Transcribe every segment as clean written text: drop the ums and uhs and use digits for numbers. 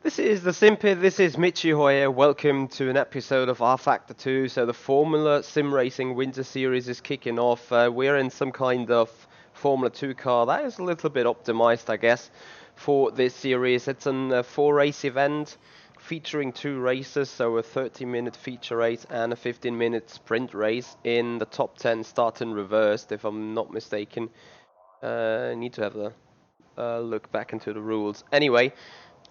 This is the Simpid, this is Michi here. Welcome to an episode of rFactor 2. So the Formula SimRacing Winter Series is kicking off. We're in some kind of Formula 2 car that is a little bit optimized, I guess, for this series. It's a 4-race event featuring 2 races, so a 30-minute feature race and a 15-minute sprint race in the top 10 start and reversed, if I'm not mistaken. I need to have a look back into the rules. Anyway,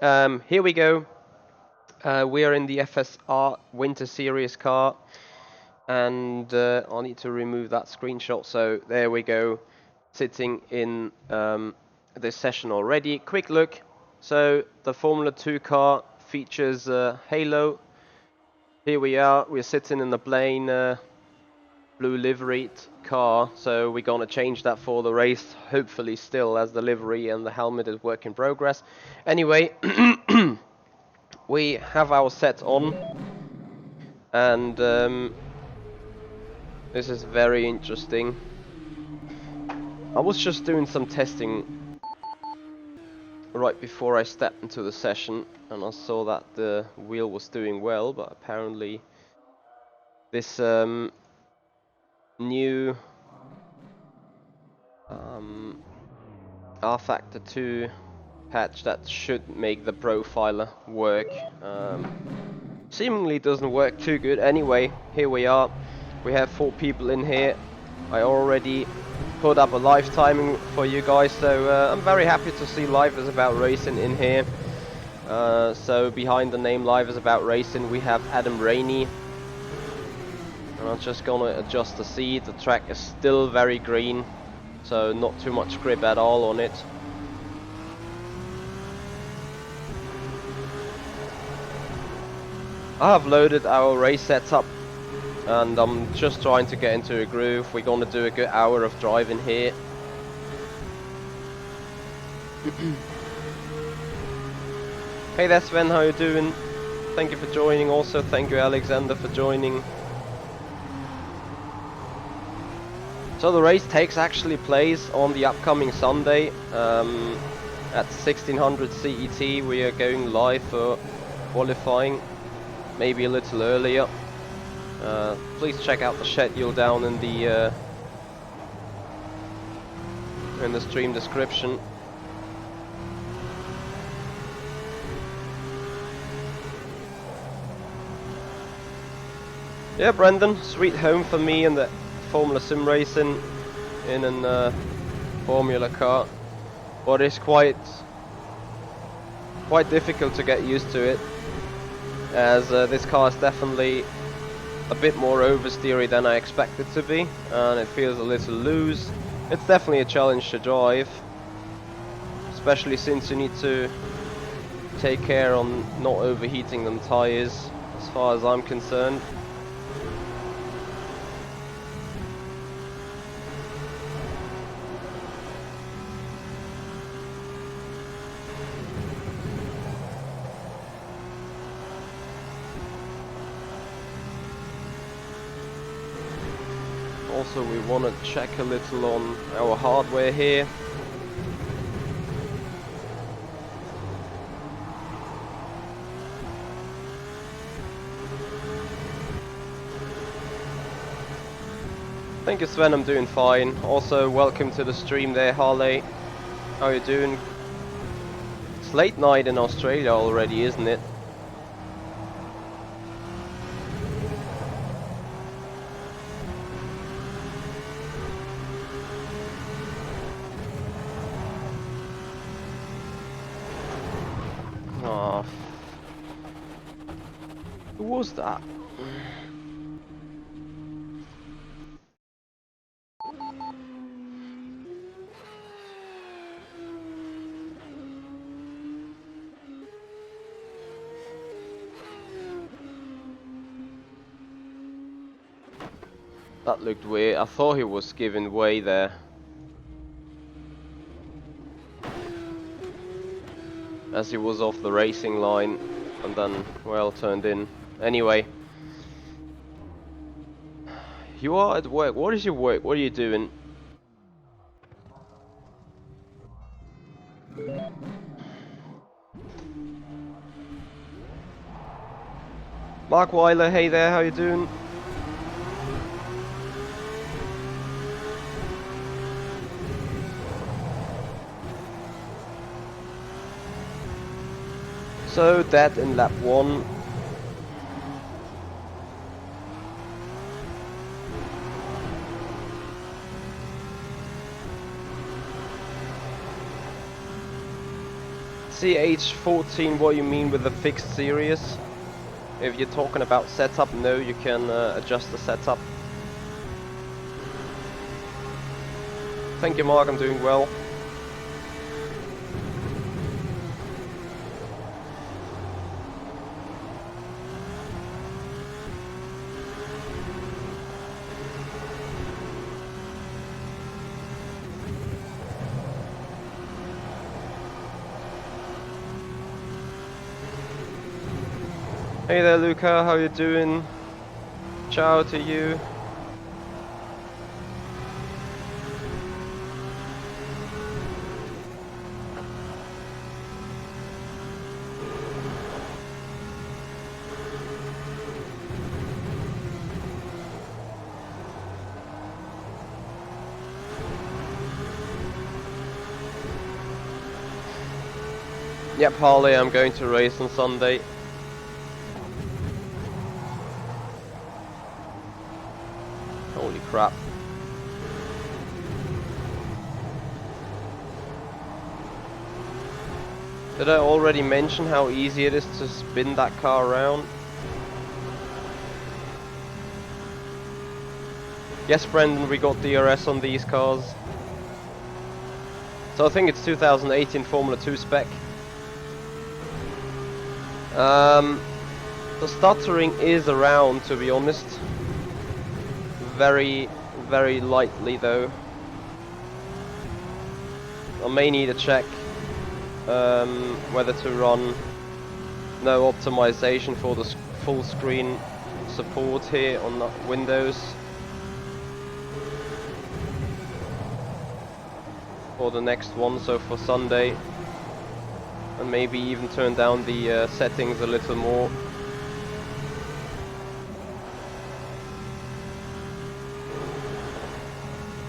here we go. We are in the FSR Winter Series car, and I need to remove that screenshot. So there we go, sitting in this session already. Quick look. So the Formula 2 car features Halo. Here we are. We're sitting in the plain blue liveried car. So we're gonna change that for the race. Hopefully, still as the livery and the helmet is work in progress. Anyway. We have our set on, and this is very interesting. I was just doing some testing right before I stepped into the session, and I saw that the wheel was doing well, but apparently this new rFactor 2 patch that should make the profiler work seemingly doesn't work too good. Anyway, here we are. We have 4 people in here. I already put up a live timing for you guys, so I'm very happy to see Live is About Racing in here. So behind the name Live is About Racing we have Adam Rainey. And I'm just gonna adjust the seat. The track is still very green, so not too much grip at all on it. I have loaded our race setup, and I'm just trying to get into a groove. We're gonna do a good hour of driving here. Hey there Sven, how you doing? Thank you for joining. Also thank you Alexander for joining. So the race takes actually place on the upcoming Sunday at 1600 CET. We are going live for qualifying, maybe a little earlier. Please check out the schedule down in the stream description. Yeah, Brendan, sweet home for me in the Formula SimRacing in a Formula car, but it's quite difficult to get used to it, as this car is definitely a bit more oversteery than I expected to be, and it feels a little loose. It's definitely a challenge to drive, especially since you need to take care on not overheating them tires, as far as I'm concerned. Also, we want to check a little on our hardware here. Thank you Sven, I'm doing fine. Also, welcome to the stream there, Harley. How are you doing? It's late night in Australia already, isn't it? Who was that? That looked weird. I thought he was giving way there. As he was off the racing line and then, well, turned in. Anyway. You are at work. What is your work? What are you doing? Mark Weiler, hey there, how you doing? So that in lap 1. CH14, what you mean with the fixed series? If you're talking about setup, no, you can adjust the setup. Thank you, Mark, I'm doing well. Hey there, Luca, how you doing? Ciao to you. Yep, Harley, I'm going to race on Sunday. Holy crap. Did I already mention how easy it is to spin that car around? Yes, Brendan, we got DRS on these cars. So I think it's 2018 Formula 2 spec. The stuttering is around, to be honest. Very, very lightly though. I may need to check whether to run no optimization for the full screen support here on the Windows. For the next one, so for Sunday. And maybe even turn down the settings a little more.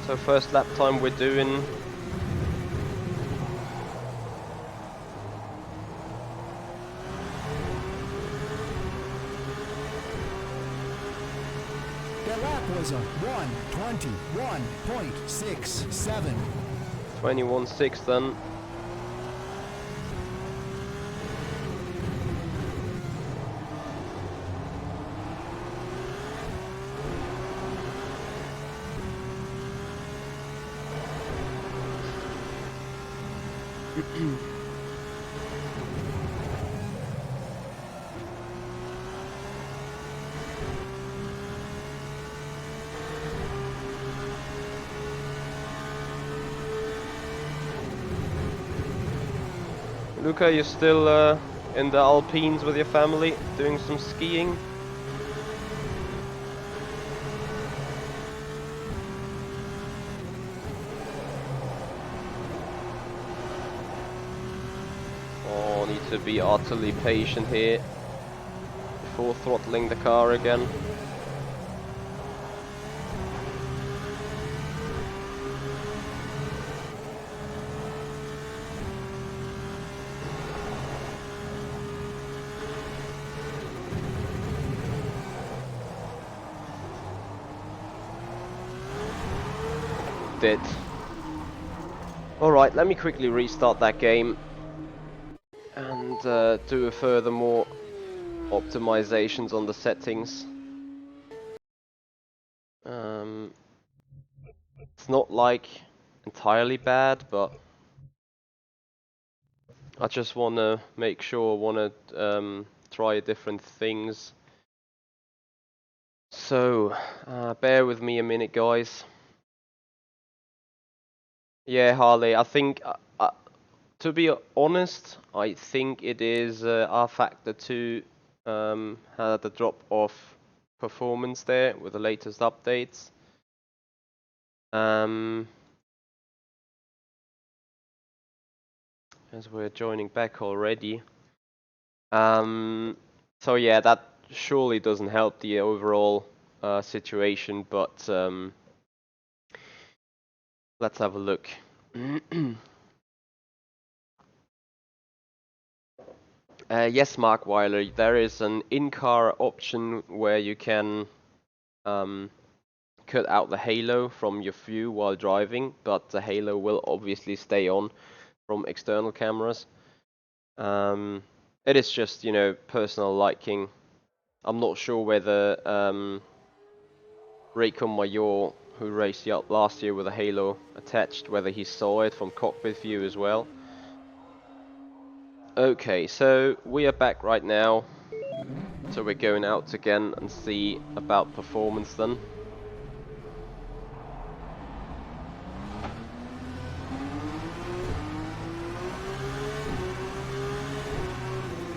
So first lap time we're doing. The lap was a 1:21.67. 21.6 then. Luca, you're still in the Alpines with your family, doing some skiing? Oh, need to be utterly patient here before throttling the car again. Did. Alright, let me quickly restart that game and do a further more optimizations on the settings. It's not like entirely bad, but I just want to make sure, want to try different things. So, bear with me a minute, guys. Yeah, Harley, I think, to be honest, I think it is rFactor 2 had a drop off performance there with the latest updates. As we're joining back already. So yeah, that surely doesn't help the overall situation, but let's have a look. Yes, Mark Weiler, there is an in-car option where you can cut out the halo from your view while driving, but the halo will obviously stay on from external cameras. It is just, you know, personal liking. I'm not sure whether Raycon Mayor, who raced last year with a halo attached, whether he saw it from cockpit view as well. Okay, so we are back right now. So we're going out again and see about performance then.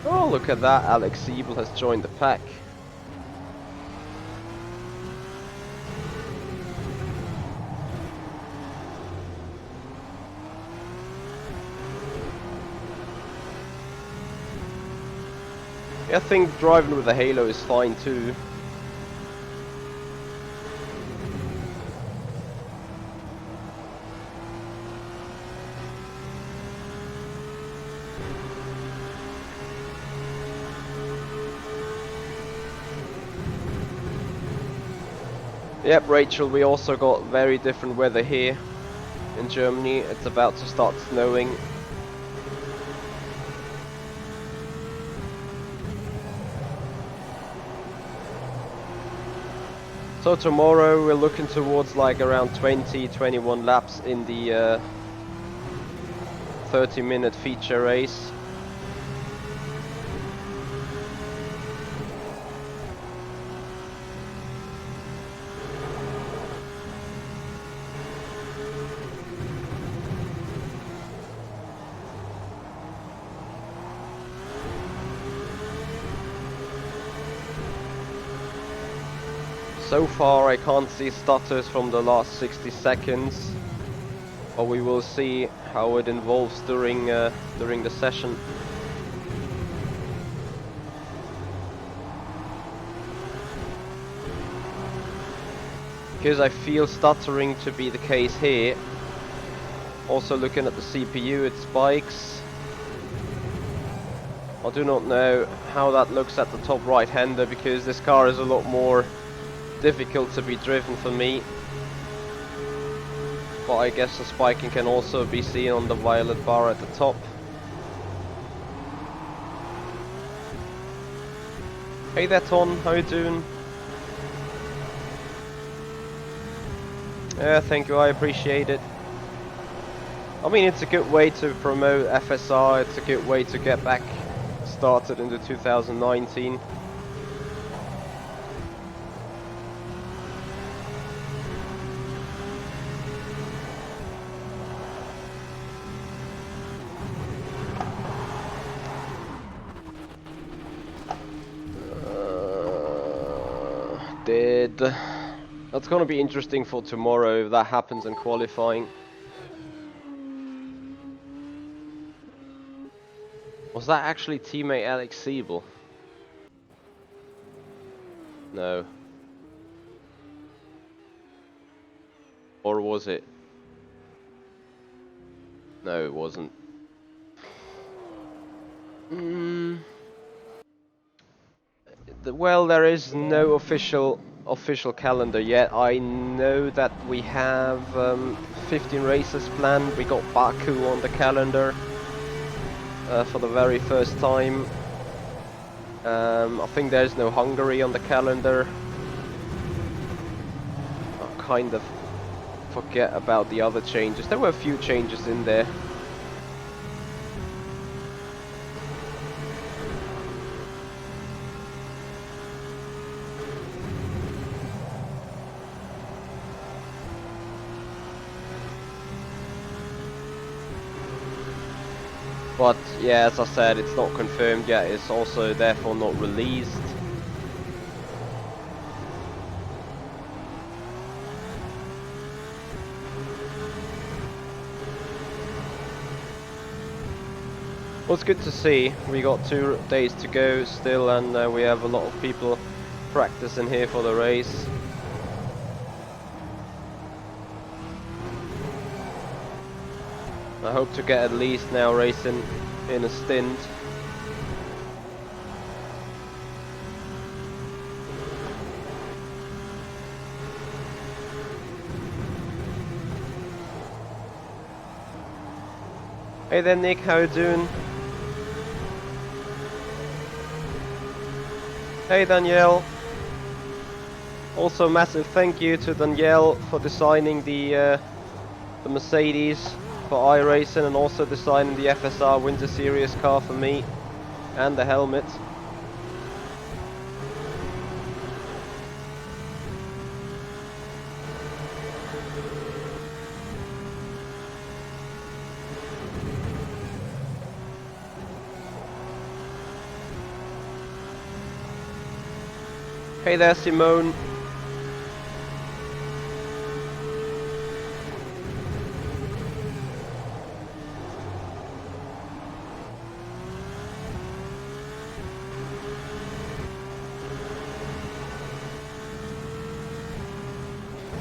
Oh, look at that, Alex Siebel has joined the pack. I think driving with a halo is fine too. Yep, Rachel, we also got very different weather here in Germany. It's about to start snowing. So tomorrow we're looking towards like around 20-21 laps in the 30-minute feature race. So far I can't see stutters from the last 60 seconds, but we will see how it evolves during the session. Because I feel stuttering to be the case here. Also looking at the CPU, it spikes. I do not know how that looks at the top right hander, because this car is a lot more difficult to be driven for me, but I guess the spiking can also be seen on the violet bar at the top. Hey there Ton, how you doing? Yeah, thank you, I appreciate it. I mean, it's a good way to promote FSR, it's a good way to get back started into 2019. That's gonna be interesting for tomorrow if that happens in qualifying. Was that actually teammate Alex Siebel? No. Or was it? No, it wasn't. Well, there is no official calendar yet. I know that we have 15 races planned. We got Baku on the calendar for the very first time. I think there's no Hungary on the calendar. I kind of forget about the other changes. There were a few changes in there. But yeah, as I said, it's not confirmed yet. It's also therefore not released. Well, it's good to see. We got 2 days to go still, and we have a lot of people practicing here for the race. I hope to get at least now racing in a stint. Hey there Nick, how you doing? Hey Danielle. Also massive thank you to Danielle for designing the Mercedes for iRacing, and also designing the FSR Winter Series car for me, and the helmet. Hey there Simone.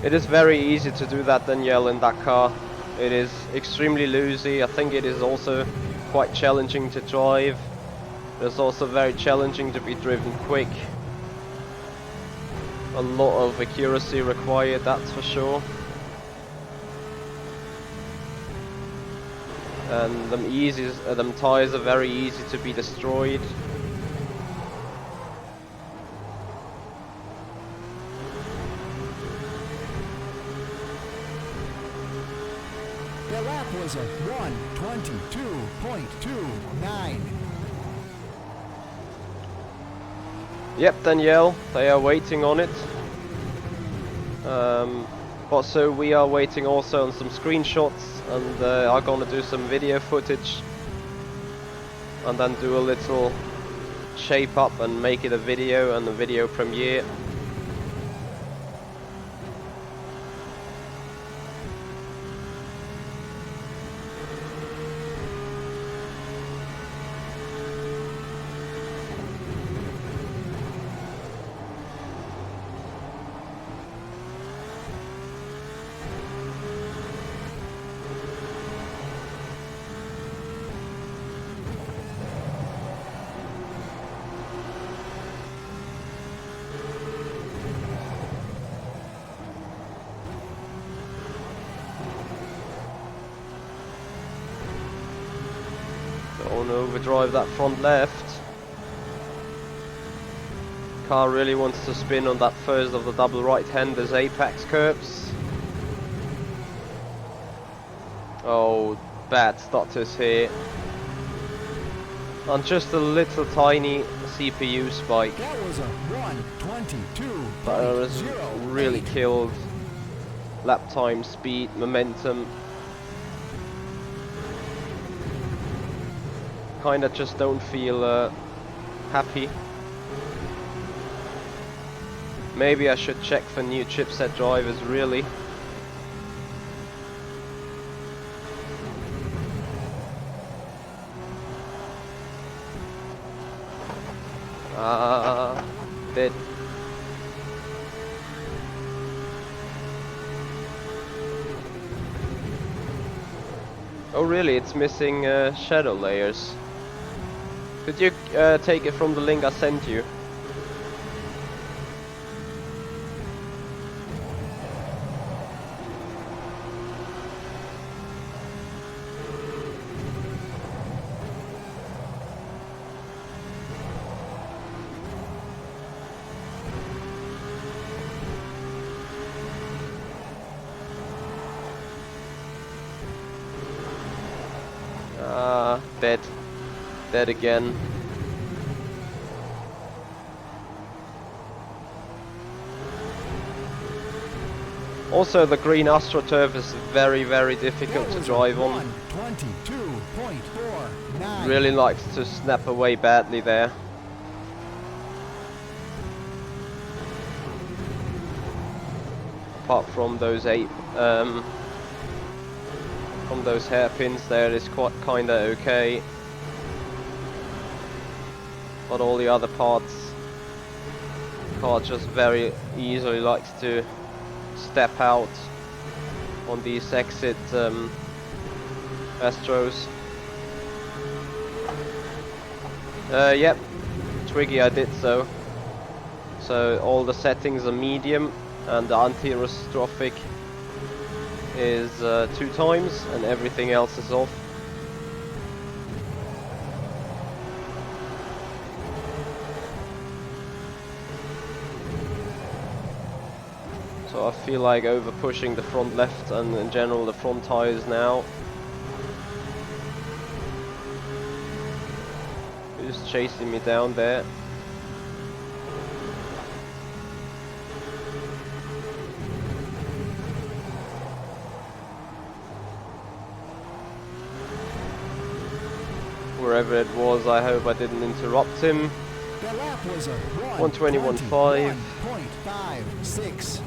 It is very easy to do that, Danielle, in that car. It is extremely loosey. I think it is also quite challenging to drive. It's also very challenging to be driven quick. A lot of accuracy required, that's for sure. And them tires are very easy to be destroyed. The lap was a 1:22.29. Yep, Danielle, they are waiting on it. But so we are waiting also on some screenshots, and I'm gonna do some video footage, and then do a little shape up and make it a video and a video premiere. Don't overdrive that front left. Car really wants to spin on that first of the double right-handers apex curves. Oh, bad stutters here. And just a little tiny CPU spike. That was a 1:22.08. That has really killed lap time, speed, momentum. Kinda just don't feel happy. Maybe I should check for new chipset drivers, really. Dead. Oh really, it's missing shadow layers. Did you take it from the link I sent you? Dead. Dead again. Also, the green AstroTurf is very, very difficult to drive on. 1:22.49. Really likes to snap away badly there. Apart from those from those hairpins there, it's quite kinda okay. but all the other parts, car just very easily likes to step out on these exit Astros. Yep, Twiggy, I did so. So all the settings are medium, and the anti-restrophic is 2 times, and everything else is off. So I feel like over pushing the front left and in general the front tires now. Who's chasing me down there? Wherever it was, I hope I didn't interrupt him. The lap was a 1:21.5. 1:21.56.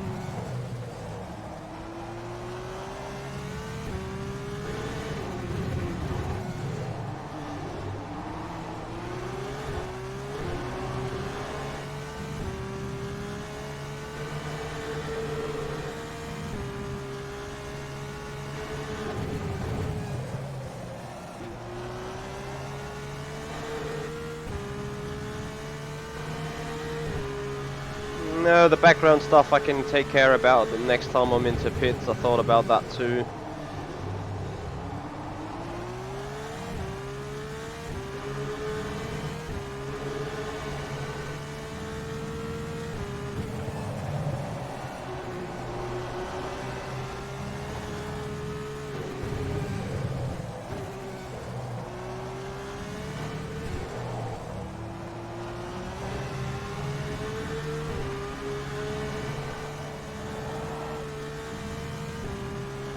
No, the background stuff I can take care about the next time I'm into pits. I thought about that too.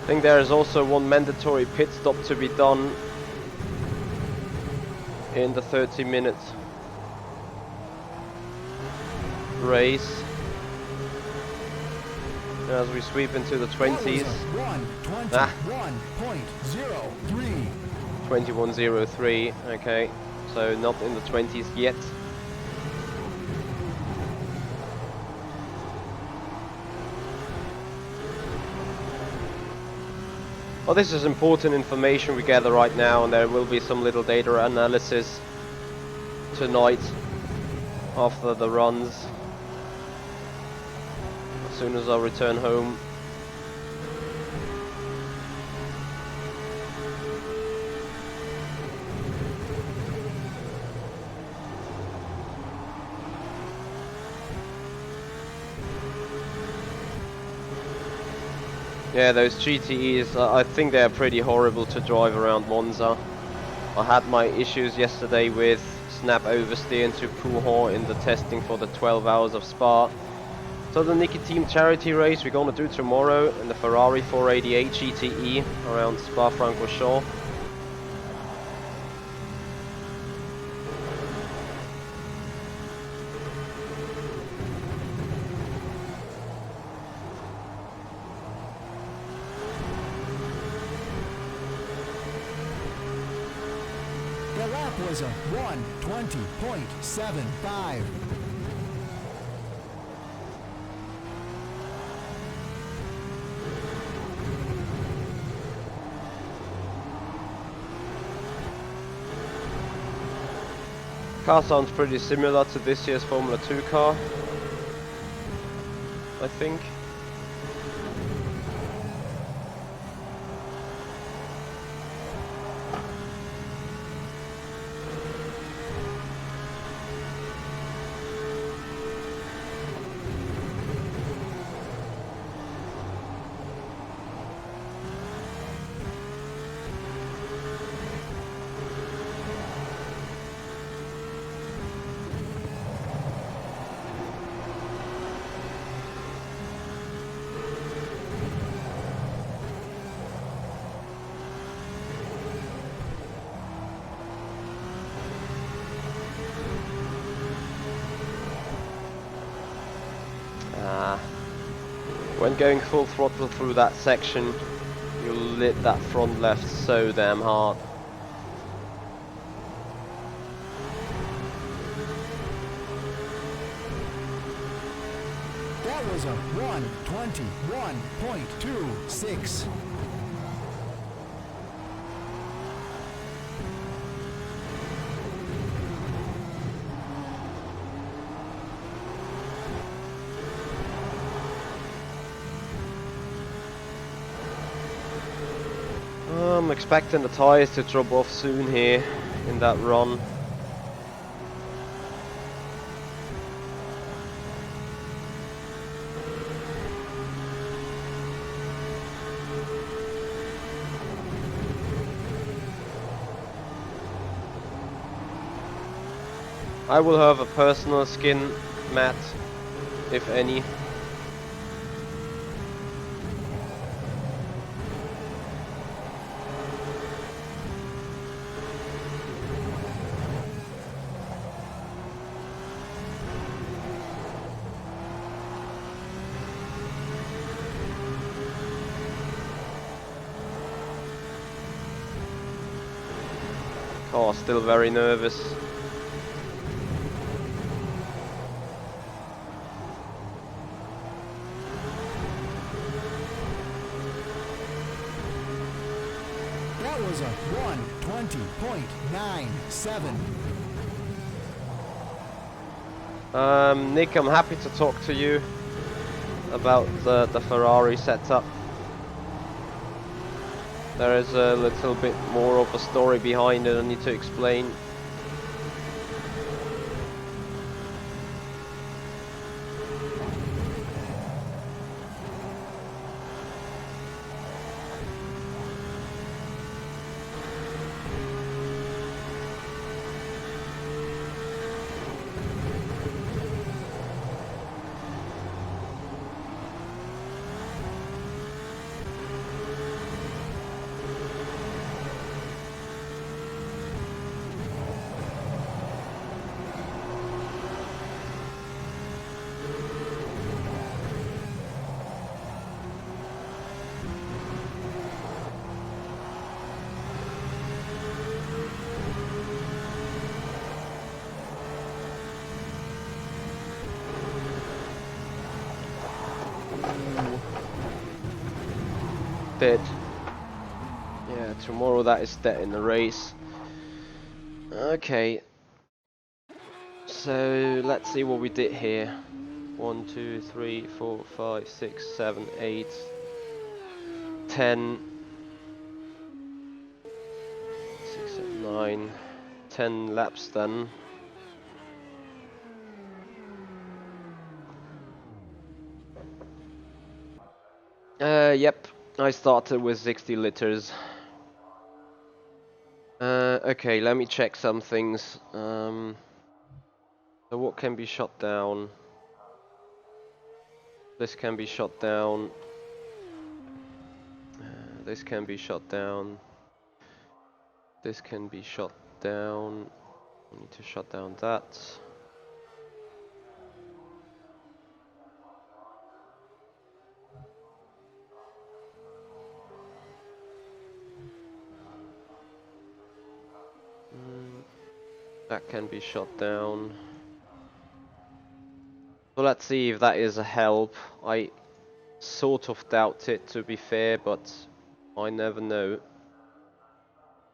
I think there is also one mandatory pit stop to be done in the 30-minute race as we sweep into the 20s. 1:21.03. 21.03, okay, so not in the 20s yet. Well, this is important information we gather right now, and there will be some little data analysis tonight after the runs, as soon as I return home. Yeah, those GTEs, I think they're pretty horrible to drive around Monza. I had my issues yesterday with snap oversteer into Pouhon in the testing for the 12 hours of Spa. So the Niki Team charity race we're gonna do tomorrow in the Ferrari 488 GTE around Spa-Francorchamps. The lap was a 1:20.75. Car sounds pretty similar to this year's Formula 2 car, I think. When going full throttle through that section, you'll lit that front left so damn hard. That was a 1:21.26. I'm expecting the tires to drop off soon here in that run. I will have a personal skin mat, if any. Oh, still very nervous. That was a 1:20.97. Nick, I'm happy to talk to you about the Ferrari setup. There is a little bit more of a story behind it I need to explain. Dead. Yeah, tomorrow that is dead in the race. Okay. So let's see what we did here. 1, 2, 3, 4, 5, 6, 7, 8, 10, 6, 7, 9, 10 laps done. Yep, I started with 60 liters. Okay, let me check some things. So what can be shut down? This can be shut down. This can be shut down. This can be shut down. I need to shut down that. That can be shut down. So let's see if that is a help. I sort of doubt it, to be fair, but I never know.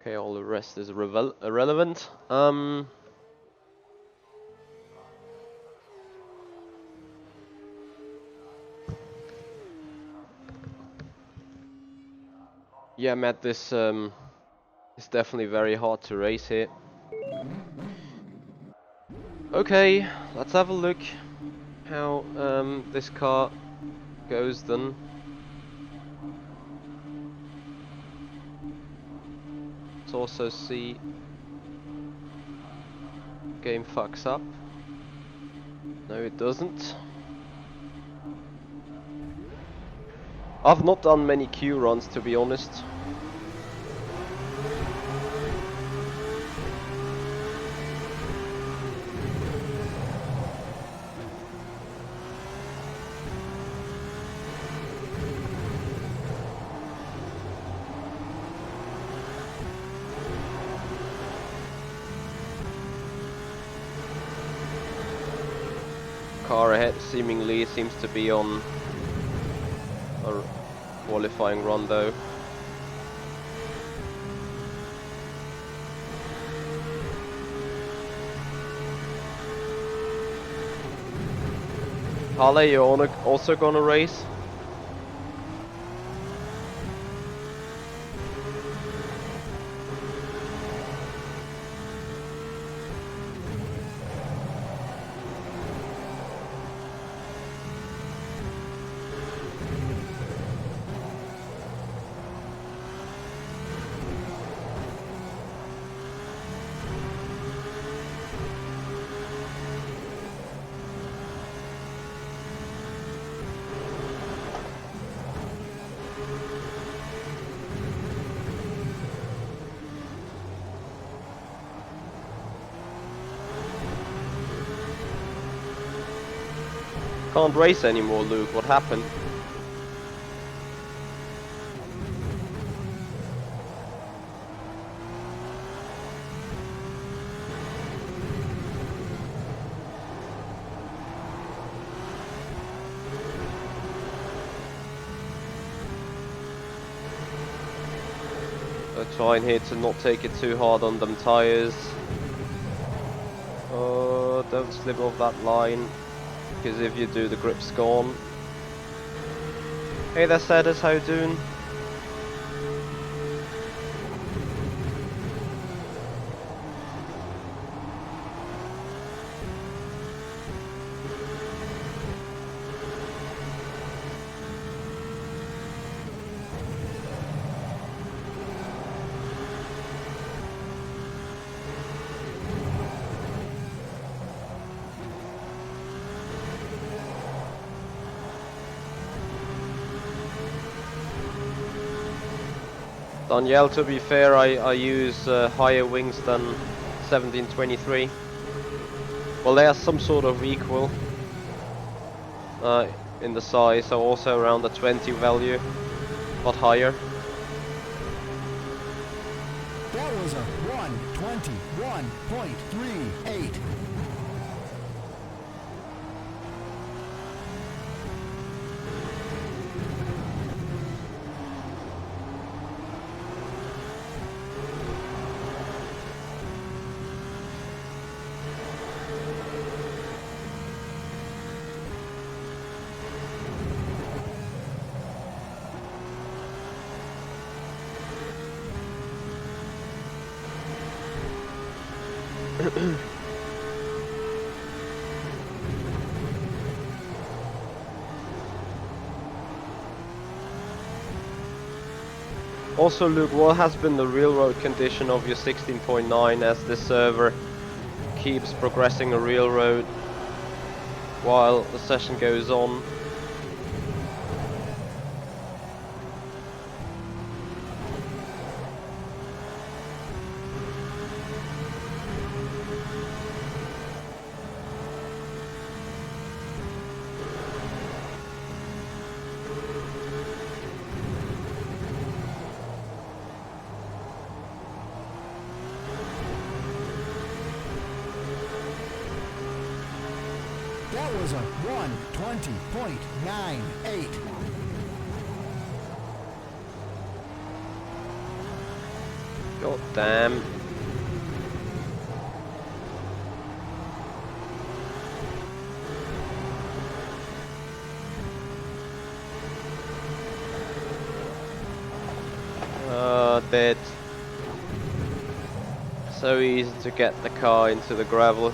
Okay, all the rest is irrelevant. Yeah, Matt, this is definitely very hard to race here. Okay, let's have a look how this car goes then. Let's also see game fucks up. No, it doesn't. I've not done many Q runs, to be honest. car ahead seemingly seems to be on a qualifying run though. Harley, you're also gonna race? Can't race anymore, Luke. What happened? Trying here to not take it too hard on them tires. Oh, don't slip off that line, because if you do, the grip's gone. Hey there, Sedis, how you doing? Danielle, to be fair, I use higher wings than 1723. Well, they are some sort of equal in the size, so also around the 20 value, but higher. That was a 1:21.38. Also, Luke, what has been the real road condition of your 16.9 as this server keeps progressing a real road while the session goes on? That was a 1:20.98. God damn. Dead. So easy to get the car into the gravel.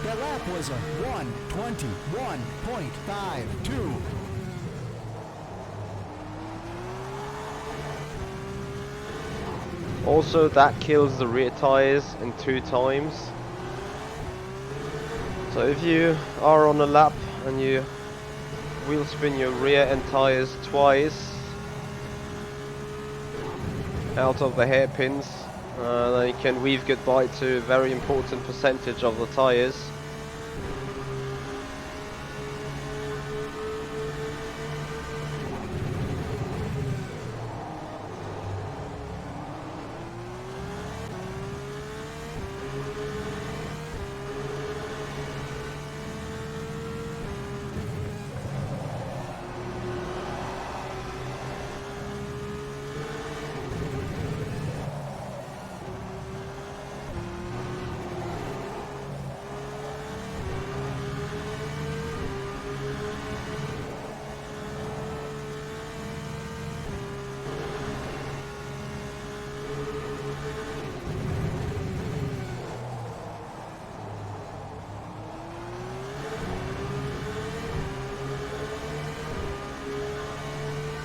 That lap was a 1:21.52. Also, that kills the rear tires in 2 times. So if you are on a lap and you wheel spin your rear end tires twice out of the hairpins, then you can weave goodbye to a very important percentage of the tires.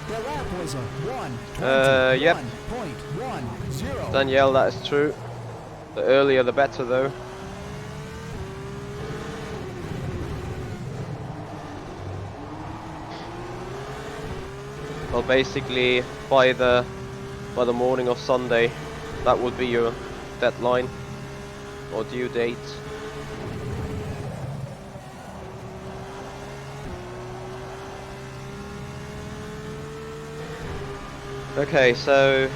That lap was a Yep. 1:21.10. Danielle, that is true. The earlier the better though. Well, basically by the morning of Sunday, that would be your deadline or due date. Okay, so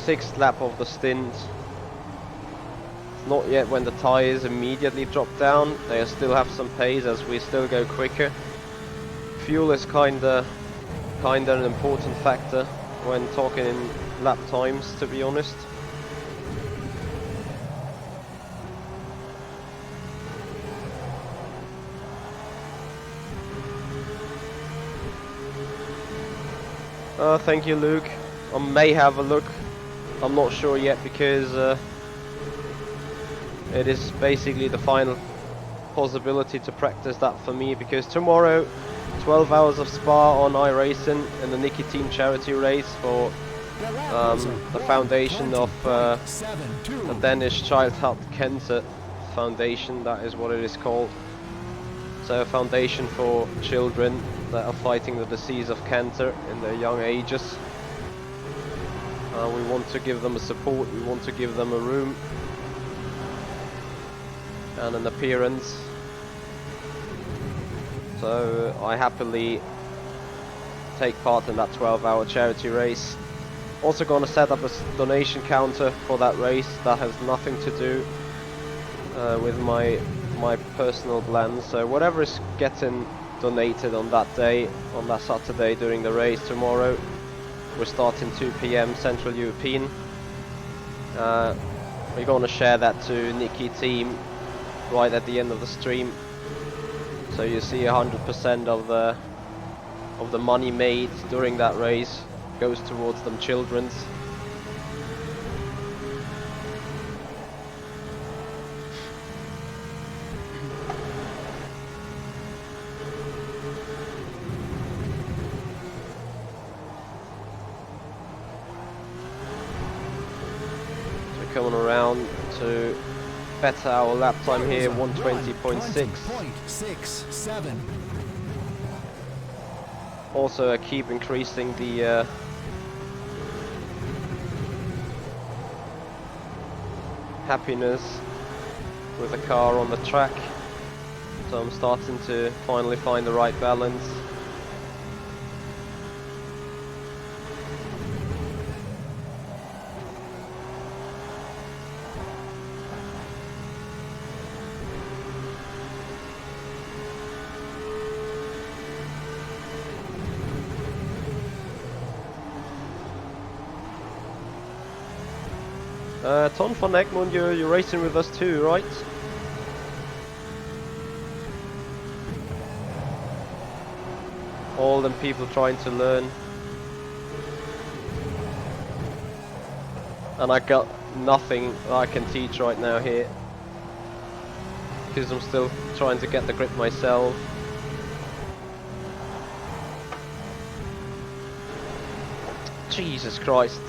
6th lap of the stint. Not yet when the tires immediately drop down. They still have some pace as we still go quicker. Fuel is kinda an important factor when talking in lap times, to be honest. Thank you, Luke. I may have a look. I'm not sure yet because it is basically the final possibility to practice that for me, because tomorrow 12 hours of Spa on iRacing in the Nicky Team charity race for the foundation of the Danish Childhood Cancer Foundation, that is what it is called. So a foundation for children that are fighting the disease of cancer in their young ages. We want to give them a support, we want to give them a room and an appearance. So I happily take part in that 12-hour charity race. Also gonna set up a donation counter for that race that has nothing to do with my personal plans. So whatever is getting donated on that day, on that Saturday during the race tomorrow, we're starting 2 PM Central European. We're gonna share that to Nicky Team right at the end of the stream. So you see 100% of the money made during that race goes towards them children's. So coming around to better our lap time here, 1:20.6. Also I keep increasing the happiness with the car on the track. So I'm starting to finally find the right balance. Ton van Egmond, you're racing with us too, right? All them people trying to learn. And I got nothing I can teach right now here, because I'm still trying to get the grip myself. Jesus Christ.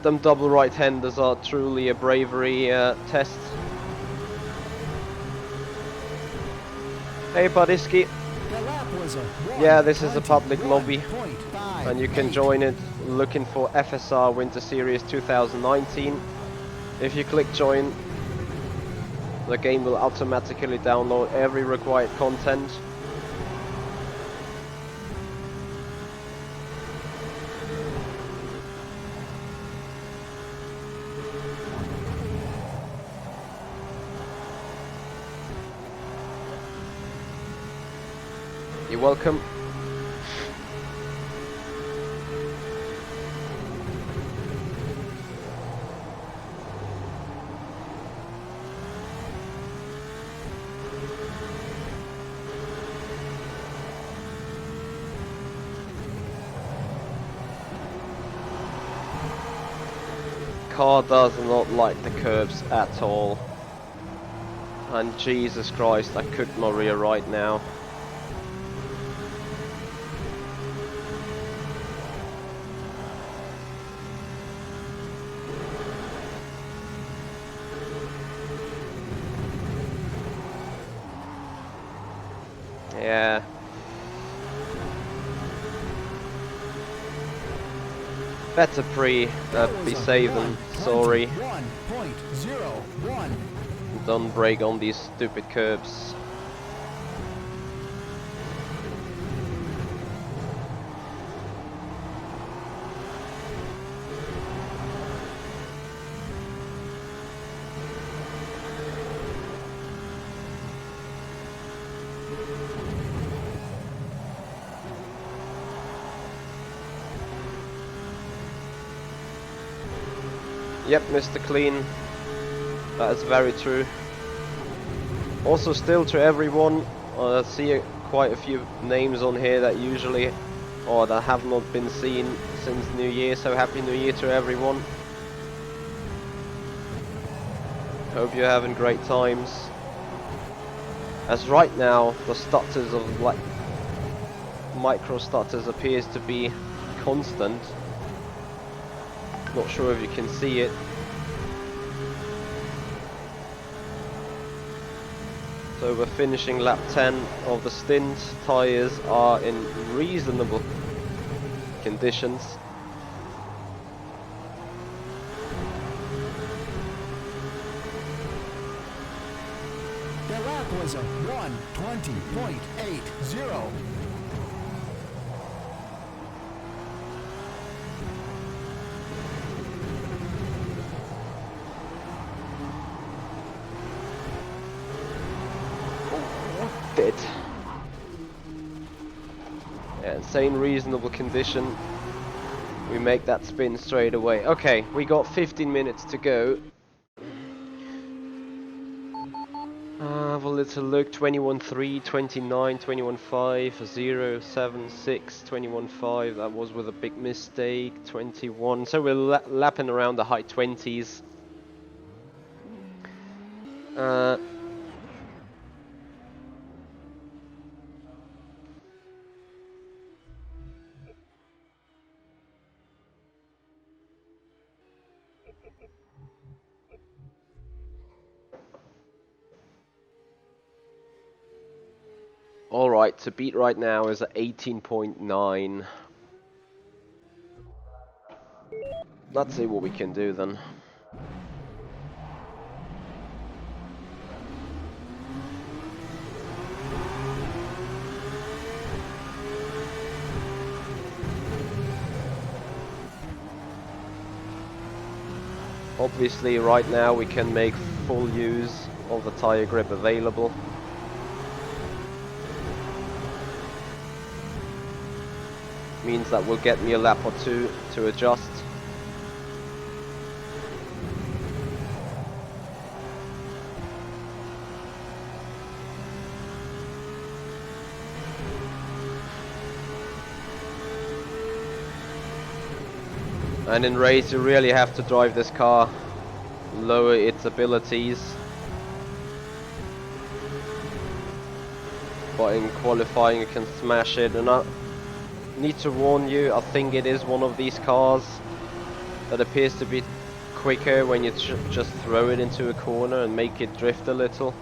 Them double right-handers are truly a bravery test. Hey Badiski. Yeah, this is a public lobby, and you can join it looking for FSR Winter Series 2019. If you click join, the game will automatically download every required content. You're welcome. Car does not like the curves at all. And Jesus Christ, I cooked my rear right now. Yeah. Better be safe than sorry. Don't brake on these stupid curbs. Yep, Mr. Clean. That is very true. Also, still to everyone, I see quite a few names on here that usually, or that have not been seen since New Year, so Happy New Year to everyone. Hope you're having great times. As right now, the stutters of like micro stutters appears to be constant. Not sure if you can see it. So we're finishing lap 10 of the stint. Tyres are in reasonable conditions. The lap was a 1:20.80. Dead. Yeah, same reasonable condition. We make that spin straight away. Okay, we got 15 minutes to go. Have a little look. 21.3, 29, 21.5, 0, 7, 6, 21.5. That was with a big mistake. 21. So we're lapping around the high 20s. Alright, to beat right now is at 18.9. Let's see what we can do then. Obviously right now we can make full use of the tire grip available. Means that will get me a lap or two to adjust. And in race you really have to drive this car, lower its abilities. But in qualifying you can smash it, and I need to warn you, I think it is one of these cars that appears to be quicker when you just throw it into a corner and make it drift a little.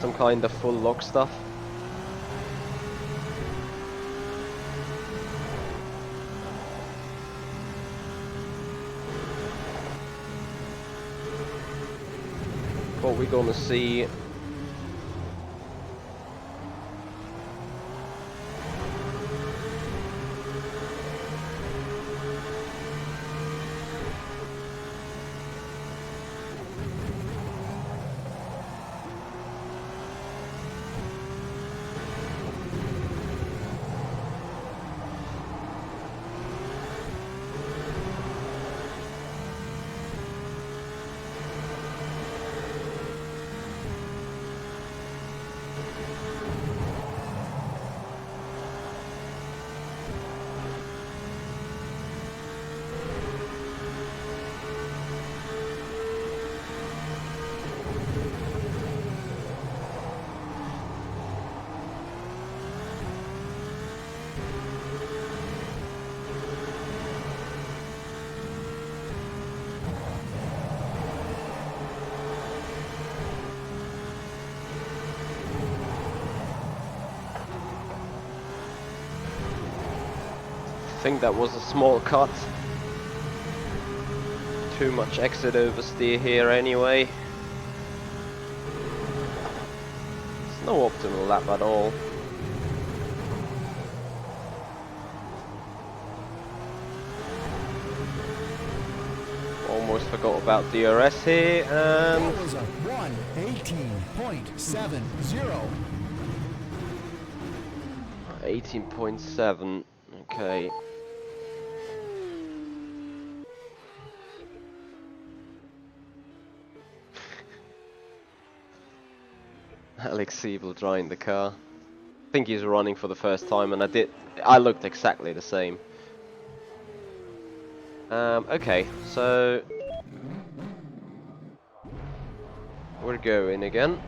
Some kind of full lock stuff. What we're gonna see. I think that was a small cut. Too much exit oversteer here anyway. It's no optimal lap at all. Almost forgot about DRS here, and That was a 1:18.70. 18.7. Okay. Alex Siebel driving the car. I think he's running for the first time, and I looked exactly the same. Okay, so we're going again.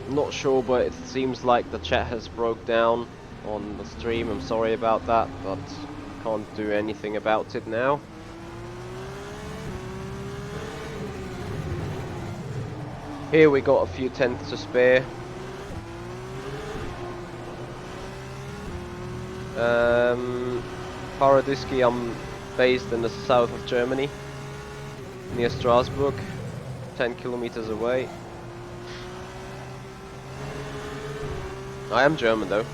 Not sure, but it seems like the chat has broke down on the stream. I'm sorry about that, but can't do anything about it now. Here we got a few tenths to spare. Paradiski, I'm based in the south of Germany, near Strasbourg, 10 kilometers away. I am German though.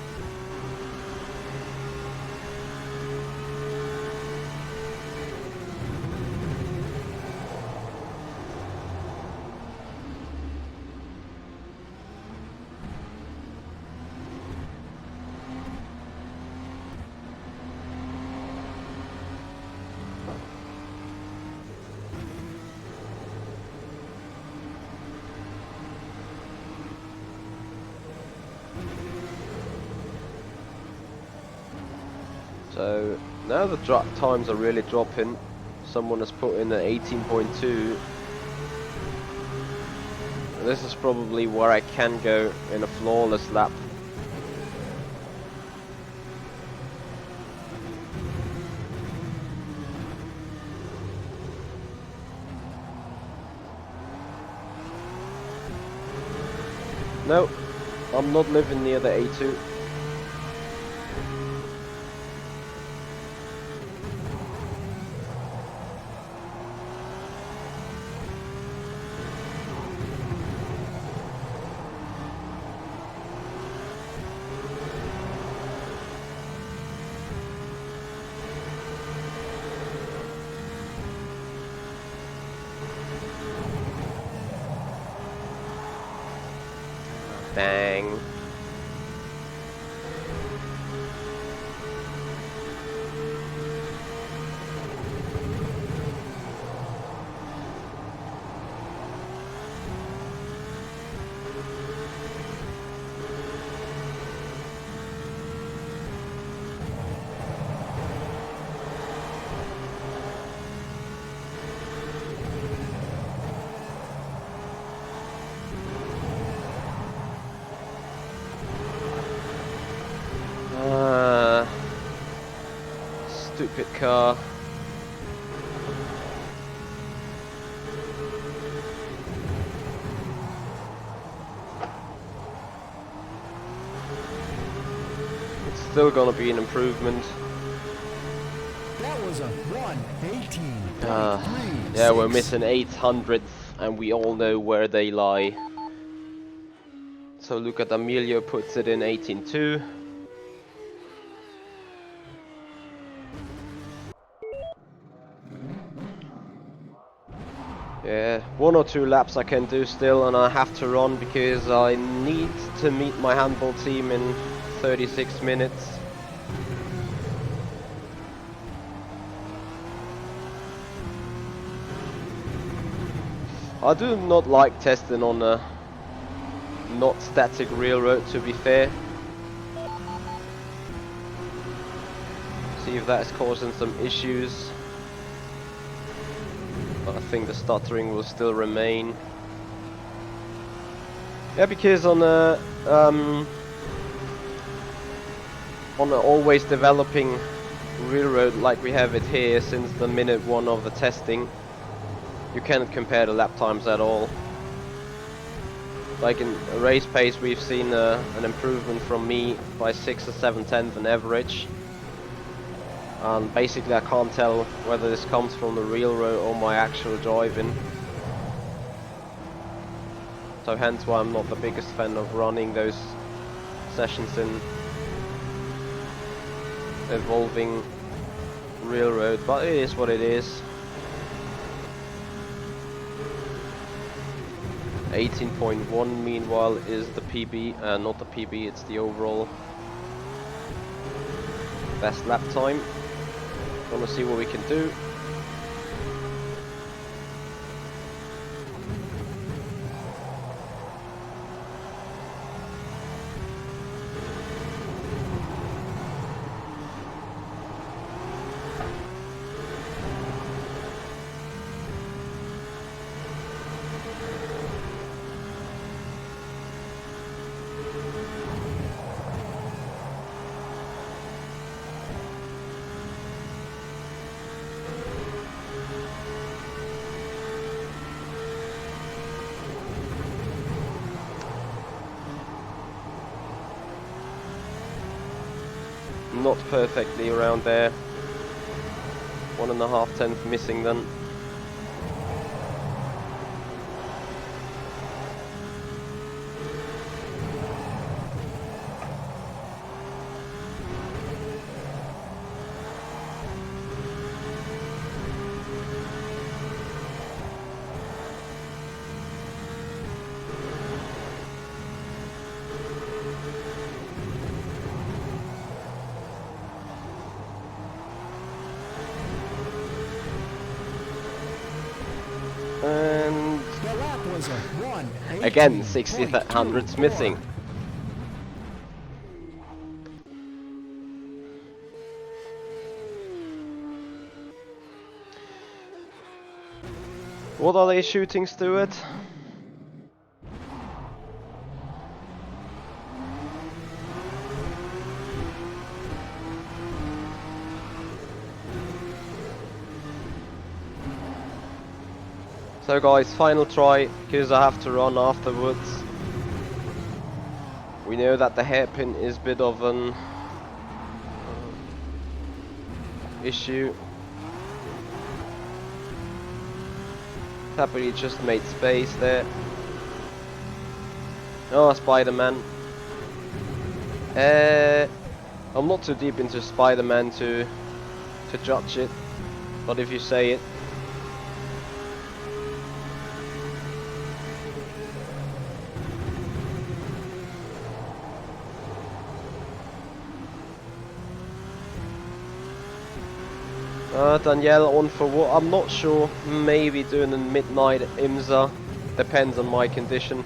So now the times are really dropping. Someone has put in an 18.2. This is probably where I can go in a flawless lap. No, I'm not living near the A2. Dang. pit car. It's still gonna be an improvement. That was a 1:18. Yeah, we're missing 800th, and we all know where they lie. So look at Emilio puts it in 18.2. Yeah, 1 or 2 laps I can do still, and I have to run because I need to meet my handball team in 36 minutes. I do not like testing on a not static railroad, to be fair. See if that is causing some issues. But I think the stuttering will still remain. Yeah, because on a always developing railroad like we have it here since the minute 1 of the testing, you cannot compare the lap times at all. Like in a race pace, we've seen an improvement from me by 6 or 7/10 on average. And basically I can't tell whether this comes from the railroad or my actual driving. So hence why I'm not the biggest fan of running those sessions in evolving railroad, but it is what it is. 18.1 meanwhile is the PB, not the PB, it's the overall best lap time. Gonna see what we can do. Not perfectly around there. 1.5 tenths missing then. And again, 60 hundredths missing. What are they shooting, Stuart? So guys, final try, because I have to run afterwards. We know that the hairpin is a bit of an issue. Happily just made space there. Oh, Spider-Man. I'm not too deep into Spider-Man to judge it, but if you say it. Danielle on for what? I'm not sure. Maybe doing a midnight IMSA. Depends on my condition.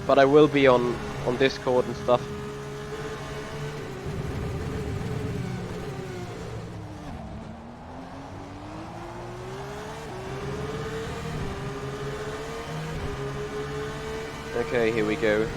But I will be on Discord and stuff. Okay, here we go.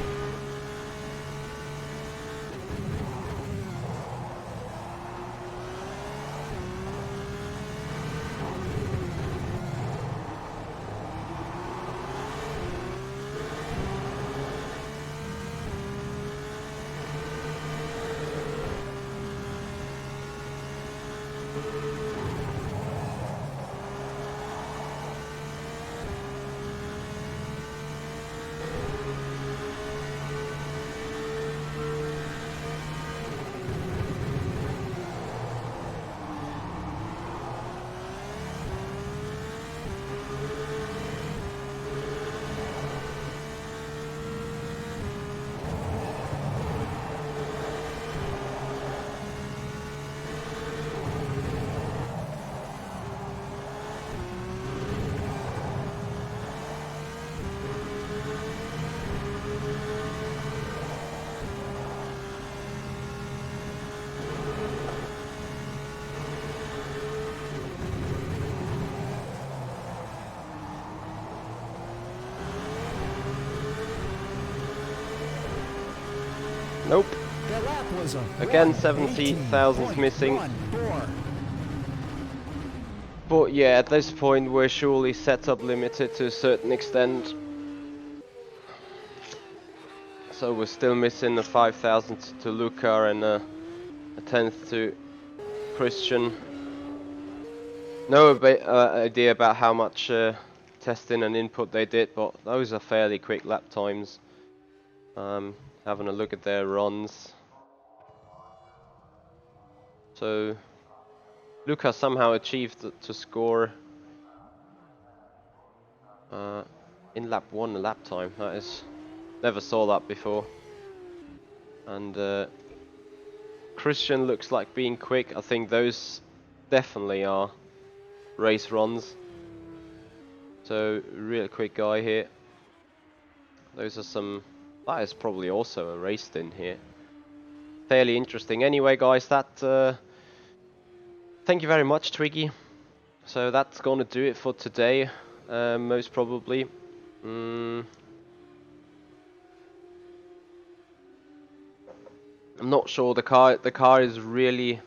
Nope. The lap was a Again, 1:18.14. 70,000 missing. But yeah, at this point we're surely setup limited to a certain extent. So we're still missing a 5,000 to Luca and a 10th to Christian. No idea about how much testing and input they did, but those are fairly quick lap times. Having a look at their runs. So Luca somehow achieved to score in lap 1 a lap time. That is, never saw that before. And Christian looks like being quick. I think those definitely are race runs. So real quick guy here. Those are some. That is probably also a race in here. Fairly interesting. Anyway, guys, that. Thank you very much, Twiggy. So that's gonna do it for today. Most probably. I'm not sure. The car is really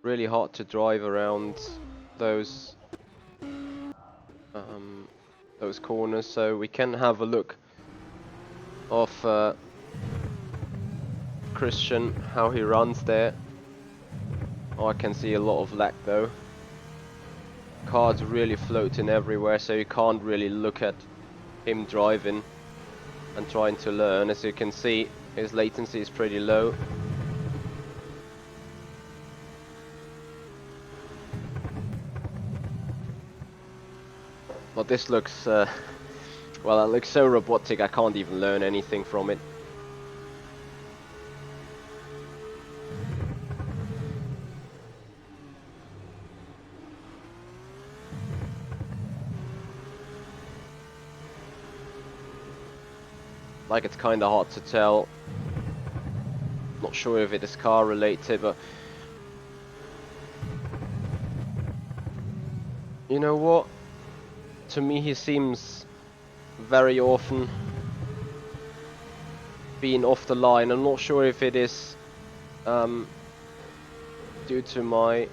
really hard to drive around those corners. So we can have a look of Christian, how he runs there. Oh, I can see a lot of lag though. Car's really floating everywhere, so you can't really look at him driving and trying to learn. As you can see, his latency is pretty low. But this looks, well, it looks so robotic, I can't even learn anything from it. Like, it's kind of hard to tell. Not sure if it is car related, but you know what? To me, he seems very often being off the line. I'm not sure if it is due to my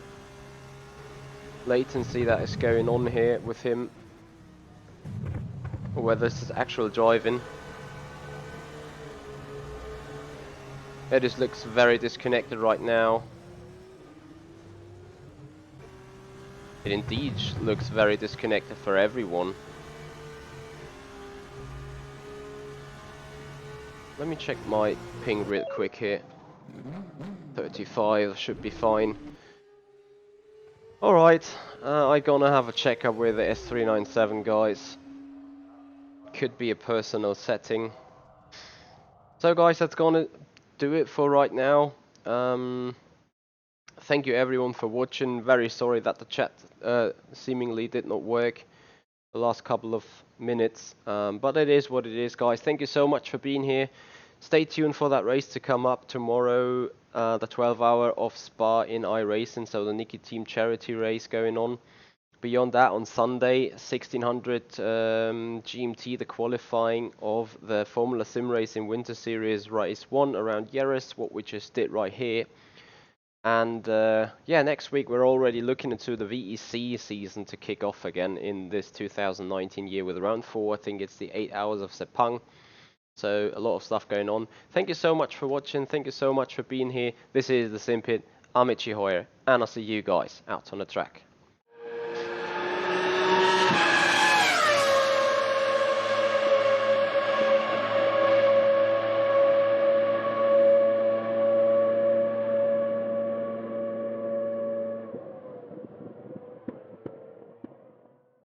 latency that is going on here with him, or whether this is actual driving. It just looks very disconnected right now. It indeed looks very disconnected for everyone. Let me check my ping real quick here. 35 should be fine. Alright, I'm gonna have a checkup with the S397 guys. Could be a personal setting. So guys, that's gonna do it for right now. Thank you everyone for watching. Very sorry that the chat seemingly did not work the last couple of minutes, but it is what it is, guys. Thank you so much for being here. Stay tuned for that race to come up tomorrow, the 12 hour of Spa in iRacing, so the Nicky Team charity race going on. Beyond that, on Sunday, 1600 GMT, the qualifying of the Formula SimRacing Winter Series Race 1 around Jerez, what we just did right here. And yeah, next week we're already looking into the VEC season to kick off again in this 2019 year with round 4. I think it's the 8 hours of Sepang. So a lot of stuff going on. Thank you so much for watching. Thank you so much for being here. This is the Simpit. I'm Michi, and I'll see you guys out on the track.